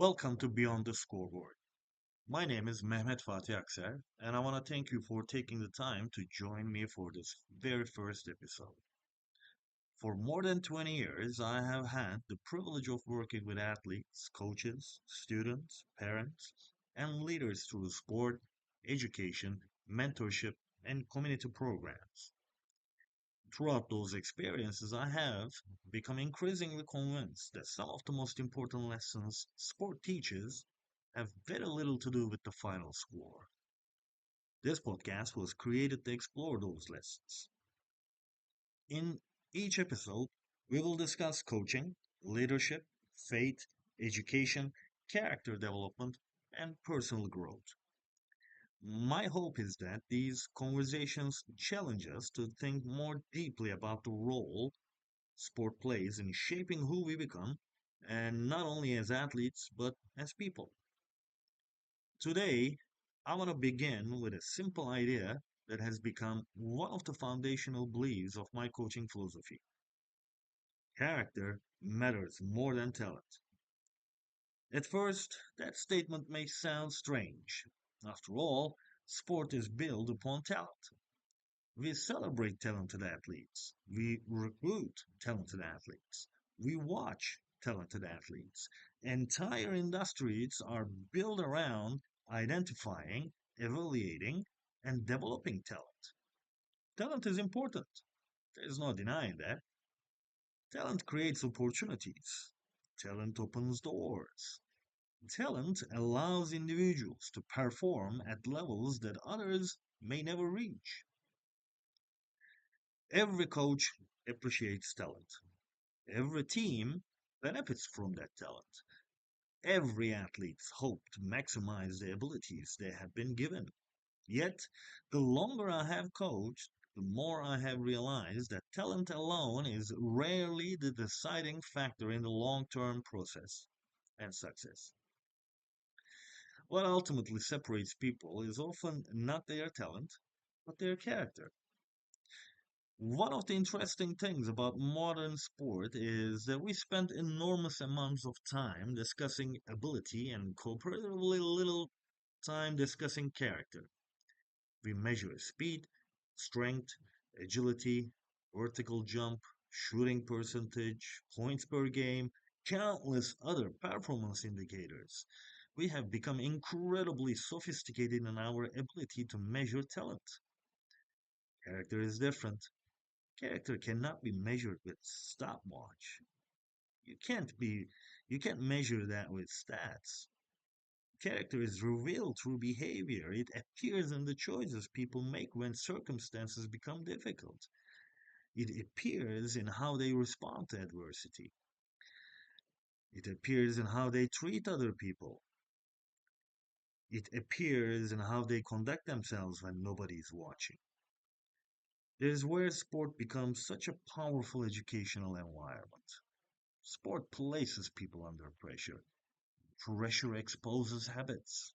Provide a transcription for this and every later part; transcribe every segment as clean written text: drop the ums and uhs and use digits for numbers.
Welcome to Beyond the Scoreboard. My name is Mehmet Fatih Akser, and I want to thank you for taking the time to join me for this very first episode. For more than 20 years, I have had the privilege of working with athletes, coaches, students, parents, and leaders through sport, education, mentorship, and community programs. Throughout those experiences, I have become increasingly convinced that some of the most important lessons sport teaches have very little to do with the final score. This podcast was created to explore those lessons. In each episode, we will discuss coaching, leadership, faith, education, character development, and personal growth. My hope is that these conversations challenge us to think more deeply about the role sport plays in shaping who we become, and not only as athletes, but as people. Today, I want to begin with a simple idea that has become one of the foundational beliefs of my coaching philosophy. Character matters more than talent. At first, that statement may sound strange. After all, sport is built upon talent. We celebrate talented athletes. We recruit talented athletes. We watch talented athletes. Entire industries are built around identifying, evaluating, and developing talent. Talent is important. There's no denying that. Talent creates opportunities. Talent opens doors. Talent allows individuals to perform at levels that others may never reach. Every coach appreciates talent. Every team benefits from that talent. Every athlete hopes to maximize the abilities they have been given. Yet, the longer I have coached, the more I have realized that talent alone is rarely the deciding factor in the long term process and success. What ultimately separates people is often not their talent, but their character. One of the interesting things about modern sport is that we spend enormous amounts of time discussing ability and comparatively little time discussing character. We measure speed, strength, agility, vertical jump, shooting percentage, points per game, countless other performance indicators. We have become incredibly sophisticated in our ability to measure talent. Character is different. Character cannot be measured with stopwatch. You can't be you can't measure that with stats. Character is revealed through behavior. It appears in the choices people make when circumstances become difficult. It appears in how they respond to adversity. It appears in how they treat other people. It appears in how they conduct themselves when nobody is watching. It is where sport becomes such a powerful educational environment. Sport places people under pressure. Pressure exposes habits.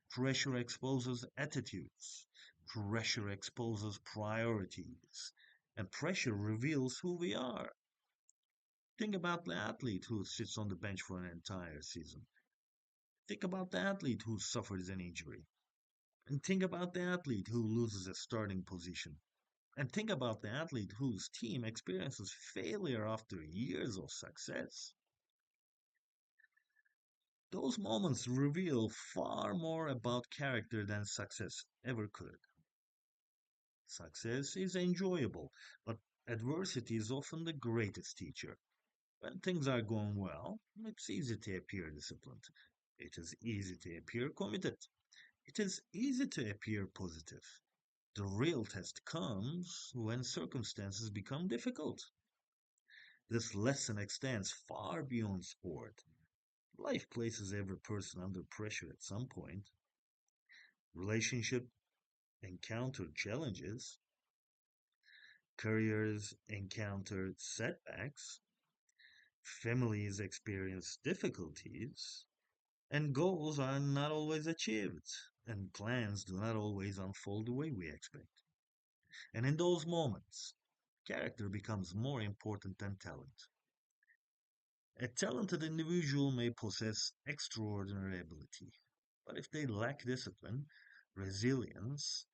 Pressure exposes attitudes. Pressure exposes priorities. And pressure reveals who we are. Think about the athlete who sits on the bench for an entire season. Think about the athlete who suffers an injury. And think about the athlete who loses a starting position. And think about the athlete whose team experiences failure after years of success. Those moments reveal far more about character than success ever could. Success is enjoyable, but adversity is often the greatest teacher. When things are going well, it's easy to appear disciplined. It is easy to appear committed. It is easy to appear positive. The real test comes when circumstances become difficult. This lesson extends far beyond sport. Life places every person under pressure at some point. Relationship encounter challenges, careers encounter setbacks, families experience difficulties, and goals are not always achieved, and plans do not always unfold the way we expect. And in those moments, character becomes more important than talent. A talented individual may possess extraordinary ability, but if they lack discipline, resilience,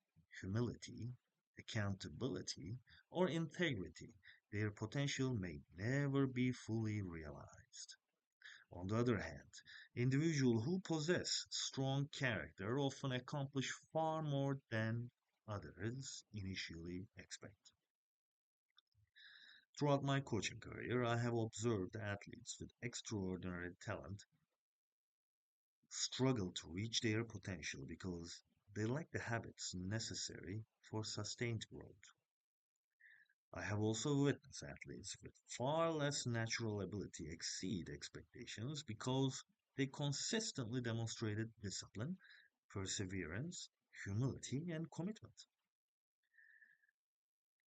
humility, accountability, or integrity, their potential may never be fully realized. On the other hand, individuals who possess strong character often accomplish far more than others initially expect. Throughout my coaching career, I have observed athletes with extraordinary talent struggle to reach their potential because they lack the habits necessary for sustained growth. I have also witnessed athletes with far less natural ability exceed expectations because they consistently demonstrated discipline, perseverance, humility, and commitment.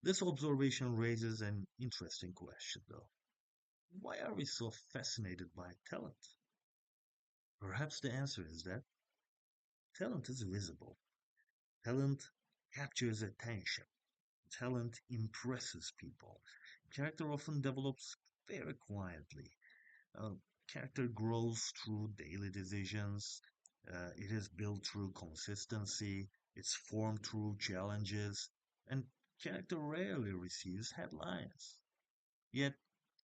This observation raises an interesting question, though. Why are we so fascinated by talent? Perhaps the answer is that talent is visible. Talent captures attention. Talent impresses people. Character often develops very quietly. Uh, Character grows through daily decisions. It is built through consistency. It's formed through challenges. And character rarely receives headlines. Yet,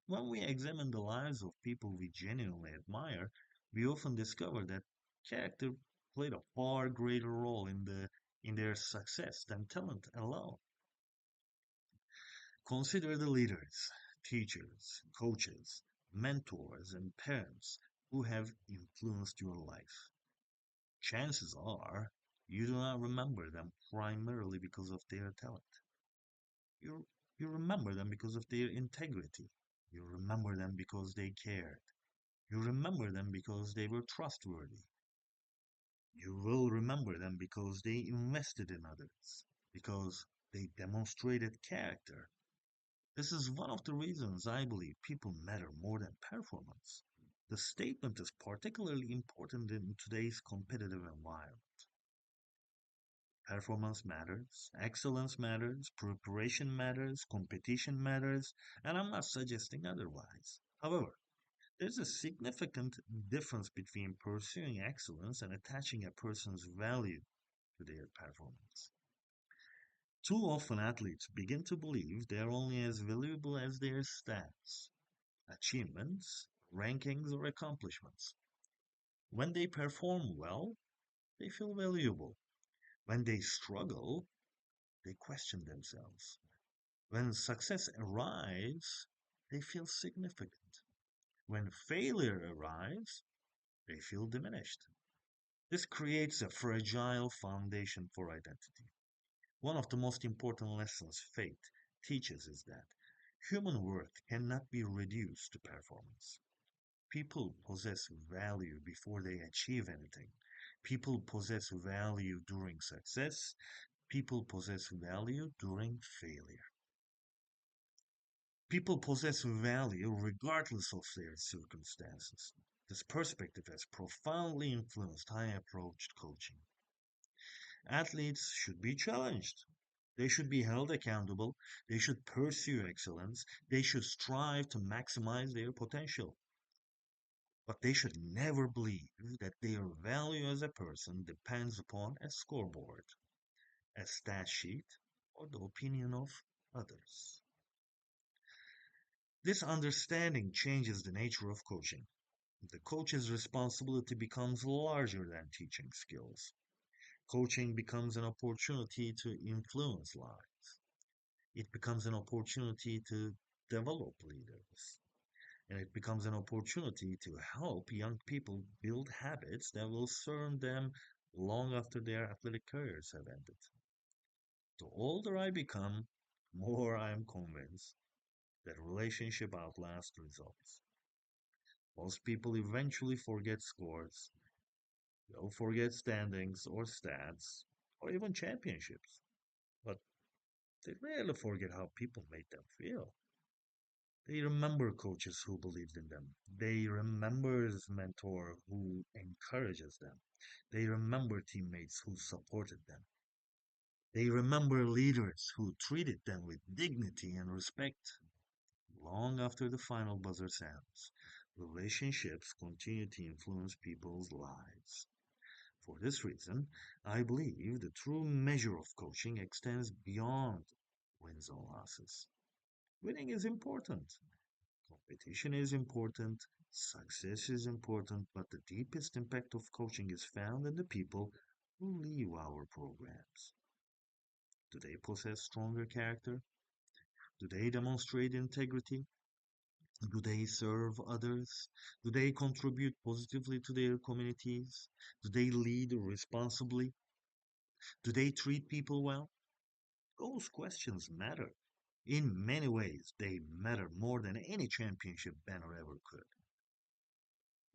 when we examine the lives of people we genuinely admire, we often discover that character played a far greater role in their success than talent alone. Consider the leaders, teachers, coaches, mentors, and parents who have influenced your life. Chances are you do not remember them primarily because of their talent. You, you remember them because of their integrity. You remember them because they cared. You remember them because they were trustworthy. You will remember them because they invested in others, because they demonstrated character. This is one of the reasons I believe people matter more than performance. The statement is particularly important in today's competitive environment. Performance matters, excellence matters, preparation matters, competition matters, and I'm not suggesting otherwise. However, there's a significant difference between pursuing excellence and attaching a person's value to their performance. Too often, athletes begin to believe they are only as valuable as their stats, achievements, rankings, or accomplishments. When they perform well, they feel valuable. When they struggle, they question themselves. When success arrives, they feel significant. When failure arrives, they feel diminished. This creates a fragile foundation for identity. One of the most important lessons fate teaches is that human worth cannot be reduced to performance. People possess value before they achieve anything. People possess value during success. People possess value during failure. People possess value regardless of their circumstances. This perspective has profoundly influenced how I approached coaching. Athletes should be challenged. They should be held accountable. They should pursue excellence. They should strive to maximize their potential. But they should never believe that their value as a person depends upon a scoreboard, a stat sheet, or the opinion of others. This understanding changes the nature of coaching. The coach's responsibility becomes larger than teaching skills. Coaching becomes an opportunity to influence lives. It becomes an opportunity to develop leaders. And it becomes an opportunity to help young people build habits that will serve them long after their athletic careers have ended. The older I become, more I am convinced that relationship outlasts results. Most people eventually forget scores, they'll forget standings or stats, or even championships, but they rarely forget how people made them feel. They remember coaches who believed in them. They remember his mentor who encourages them. They remember teammates who supported them. They remember leaders who treated them with dignity and respect long after the final buzzer sounds. Relationships continue to influence people's lives. For this reason, I believe the true measure of coaching extends beyond wins or losses. Winning is important, competition is important, success is important, but the deepest impact of coaching is found in the people who leave our programs. Do they possess stronger character? Do they demonstrate integrity? Do they serve others? Do they contribute positively to their communities? Do they lead responsibly? Do they treat people well? Those questions matter. In many ways, they matter more than any championship banner ever could.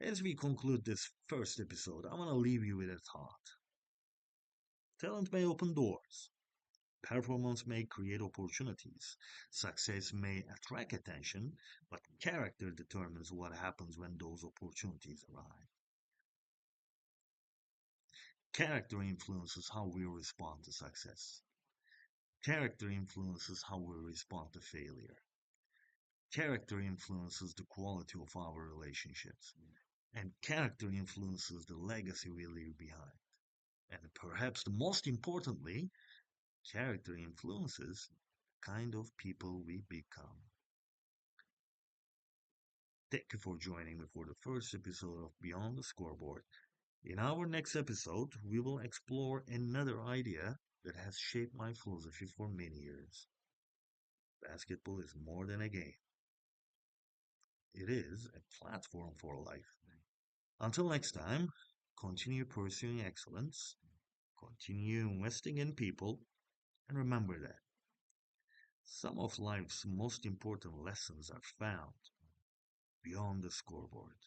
As we conclude this first episode, I want to leave you with a thought. Talent may open doors, performance may create opportunities, success may attract attention, but character determines what happens when those opportunities arrive. Character influences how we respond to success. Character influences how we respond to failure. Character influences the quality of our relationships. And character influences the legacy we leave behind. And perhaps the most importantly, character influences the kind of people we become. Thank you for joining me for the first episode of Beyond the Scoreboard. In our next episode, we will explore another idea that has shaped my philosophy for many years. Basketball is more than a game, it is a platform for life. Until next time, continue pursuing excellence, continue investing in people, and remember that some of life's most important lessons are found beyond the scoreboard.